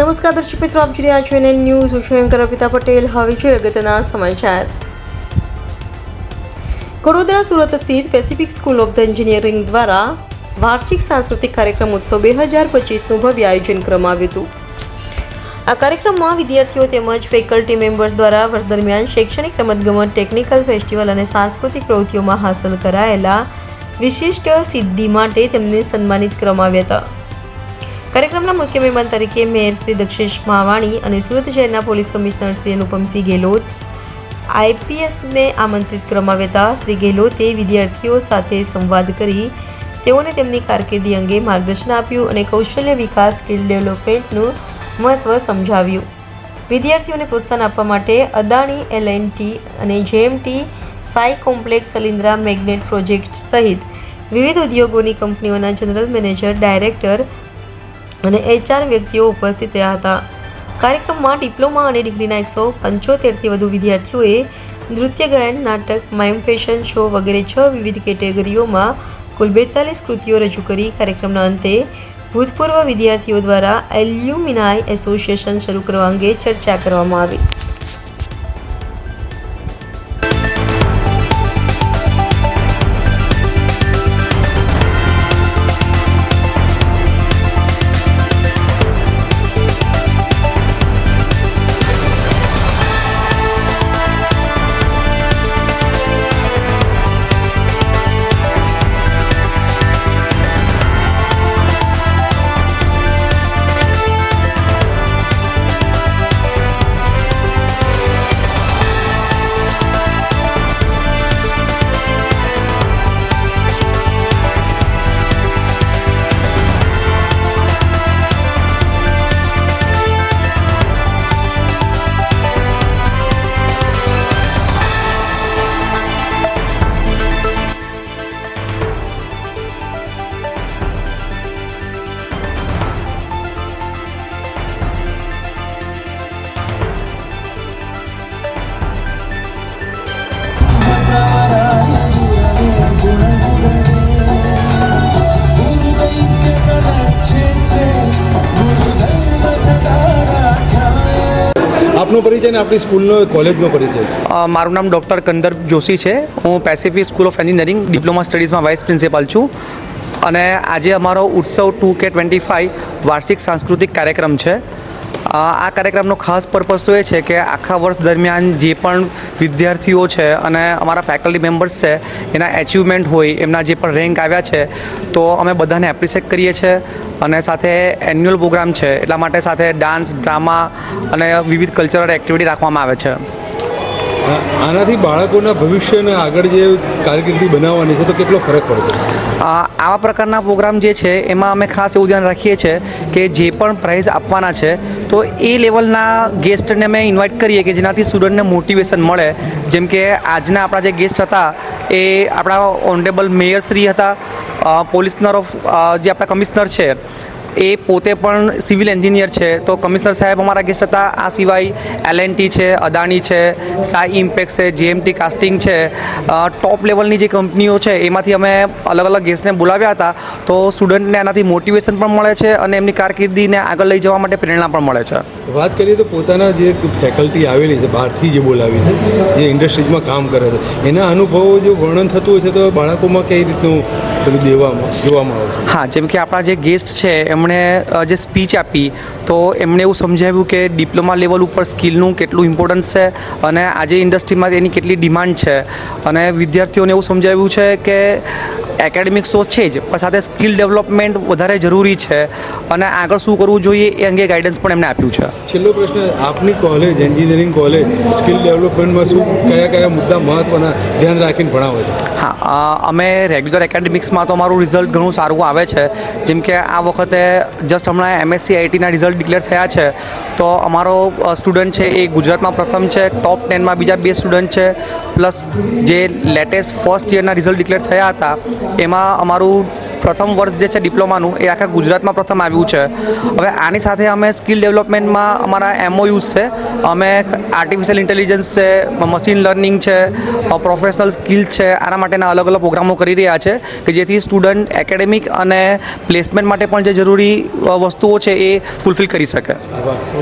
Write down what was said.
નમસ્કાર દર્શક મિત્રો, આપ જોઈ રહ્યા છો એનએન ન્યૂઝ. હું છું એન્કર અર્પિતા પટેલ. હવે જોઈએ અગત્યના સમાચાર. વડોદરા સુરત સ્થિત Pacific school of the engineering દ્વારા વાર્ષિક સાંસ્કૃતિક કાર્યક્રમ ઉત્સવ 2025નું ભવ્ય આયોજન કરવામાં આવ્યું હતું. આ કાર્યક્રમમાં વિદ્યાર્થીઓ તેમજ ફેકલ્ટી મેમ્બર્સ દ્વારા વર્ષ દરમિયાન શૈક્ષણિક, રમતગમત, ટેકનિકલ, ફેસ્ટિવલ અને સાંસ્કૃતિક પ્રવૃત્તિઓમાં હાંસલ કરાયેલા વિશિષ્ટ સિદ્ધિ માટે તેમને સન્માનિત કરવામાં આવ્યા હતા. કાર્યક્રમના મુખ્ય મહેમાન તરીકે મેયર શ્રી દક્ષેશ માવાણી અને સુરત શહેરના પોલીસ કમિશનર શ્રી અનુપમસિંહ ગેહલોત IPSને આમંત્રિત કરવામાં આવ્યા હતા. શ્રી ગેહલોતે વિદ્યાર્થીઓ સાથે સંવાદ કરી તેઓને તેમની કારકિર્દી અંગે માર્ગદર્શન આપ્યું અને કૌશલ્ય વિકાસ, સ્કિલ ડેવલપમેન્ટનું મહત્વ સમજાવ્યું. વિદ્યાર્થીઓને પ્રોત્સાહન આપવા માટે અદાણી L&T અને JMT સાઈ કોમ્પ્લેક્સ, સલિન્દ્રા મેગ્નેટ પ્રોજેક્ટ સહિત વિવિધ ઉદ્યોગોની કંપનીઓના જનરલ મેનેજર, ડાયરેક્ટર અને HR વ્યક્તિઓ ઉપસ્થિત રહ્યા હતા. કાર્યક્રમમાં ડિપ્લોમા અને ડિગ્રીના 175થી વધુ વિદ્યાર્થીઓએ નૃત્ય, ગાયન, નાટક, માઇમ, ફેશન શો વગેરે 6 વિવિધ કેટેગરીઓમાં કુલ 42 કૃતિઓ રજૂ કરી. કાર્યક્રમના અંતે ભૂતપૂર્વ વિદ્યાર્થીઓ દ્વારા એલ્યુમિનાઈ એસોસિએશન શરૂ કરવા અંગે ચર્ચા કરવામાં આવી. આપનો પરિચય ને આપણી સ્કૂલનો કોલેજનો પરિચય. મારું નામ ડૉક્ટર કંદર્પ જોશી છે. હું Pacific school of engineering diploma સ્ટડીઝમાં વાઇસ પ્રિન્સિપાલ છું અને આજે અમારો ઉત્સવ 2K25 વાર્ષિક સાંસ્કૃતિક કાર્યક્રમ છે. આ કાર્યક્રમનો ખાસ પર્પઝ તો એ છે કે આખા વર્ષ દરમિયાન જે પણ વિદ્યાર્થીઓ છે અને અમારા ફેકલ્ટી મેમ્બર્સ છે એના એચિવમેન્ટ હોય, એમના જે પણ રેન્ક આવ્યા છે તો અમે બધાને એપ્રિશિએટ કરીએ છીએ અને સાથે એન્યુઅલ પ્રોગ્રામ છે એટલા માટે સાથે ડાન્સ, ડ્રામા અને વિવિધ કલ્ચરલ એક્ટિવિટી રાખવામાં આવે છે. આનાથી બાળકોના ભવિષ્યને આગળ જે કારકિર્દી બનાવવાની છે તો કેટલો ફરક પડશે? આવા પ્રકારના પ્રોગ્રામ જે છે એમાં અમે ખાસ એવું ધ્યાન રાખીએ છીએ કે જે પણ પ્રાઇઝ આપવાના છે તો એ લેવલના ગેસ્ટને અમે ઇન્વાઇટ કરીએ કે જેનાથી સ્ટુડન્ટને મોટિવેશન મળે. જેમ કે આજના આપણા જે ગેસ્ટ હતા એ આપણા ઓનરેબલ મેયર શ્રી હતા, પોલીસનર ઓફ જે આપણા કમિશનર છે એ પોતે પણ સિવિલ એન્જિનિયર છે તો કમિશનર સાહેબ અમારા ગેસ્ટ હતા. આ સિવાય L&T છે, અદાણી છે, સાઈ ઇમ્પેક્ટ છે, JMT કાસ્ટિંગ છે, ટોપ લેવલની જે કંપનીઓ છે એમાંથી અમે અલગ અલગ ગેસ્ટને બોલાવ્યા હતા. તો સ્ટુડન્ટને આનાથી મોટિવેશન પણ મળે છે અને એમની કારકિર્દીને આગળ લઈ જવા માટે પ્રેરણા પણ મળે છે. વાત કરીએ તો પોતાના જે ફેકલ્ટી આવેલી છે બહારથી જે બોલાવી છે, જે ઇન્ડસ્ટ્રીઝમાં કામ કરે છે, એના અનુભવો જો વર્ણન થતું હોય છે તો બાળકોમાં કઈ રીતનું પેલું જોવામાં આવે છે? હા, જેમ કે આપણા જે ગેસ્ટ છે એમણે જે સ્પીચ આપી તો એમણે એવું સમજાવ્યું કે ડિપ્લોમા લેવલ ઉપર સ્કિલનું કેટલું ઇમ્પોર્ટન્સ છે અને આજે ઇન્ડસ્ટ્રીમાં એની કેટલી ડિમાન્ડ છે અને વિદ્યાર્થીઓને એવું સમજાવ્યું છે કે એકેડેમિક્સ તો છે જ પણ સાથે સ્કિલ ડેવલપમેન્ટ વધારે જરૂરી છે અને આગળ શું કરવું જોઈએ એ અંગે ગાઈડન્સ પણ એમને આપ્યું છે. છેલ્લો પ્રશ્ન, આપની કોલેજ, એન્જિનિયરિંગ કોલેજ, સ્કિલ ડેવલપમેન્ટમાં શું કયા મુદ્દા મહત્ત્વના ધ્યાન રાખીને ભણાવે છે? હા, અમે રેગ્યુલર એકેડેમિક્સમાં તો અમારું રિઝલ્ટ ઘણું સારું આવે છે. જેમ કે આ વખતે જસ્ટ હમણાં MSc IITના રિઝલ્ટ ડિક્લેર થયા છે તો અમારો સ્ટુડન્ટ છે એ ગુજરાતમાં પ્રથમ છે, ટોપ 10માં બીજા 2 સ્ટુડન્ટ છે, પ્લસ જે લેટેસ્ટ ફર્સ્ટ યરના રિઝલ્ટ ડિક્લેર થયા હતા એમાં અમારું પ્રથમ વર્ષ જે છે ડિપ્લોમાનું એ આખા ગુજરાતમાં પ્રથમ આવ્યું છે. હવે આની સાથે અમે સ્કિલ ડેવલપમેન્ટમાં અમારા MOUs છે, અમે આર્ટિફિશિયલ ઇન્ટેલિજન્સ છે, મશીન લર્નિંગ છે, પ્રોફેશનલ સ્કિલ છે, આના માટેના અલગ અલગ પ્રોગ્રામો કરી રહ્યા છે કે જેથી સ્ટુડન્ટ એકેડેમિક અને પ્લેસમેન્ટ માટે પણ જે જરૂરી વસ્તુઓ છે એ ફૂલફિલ કરી શકે. આભાર.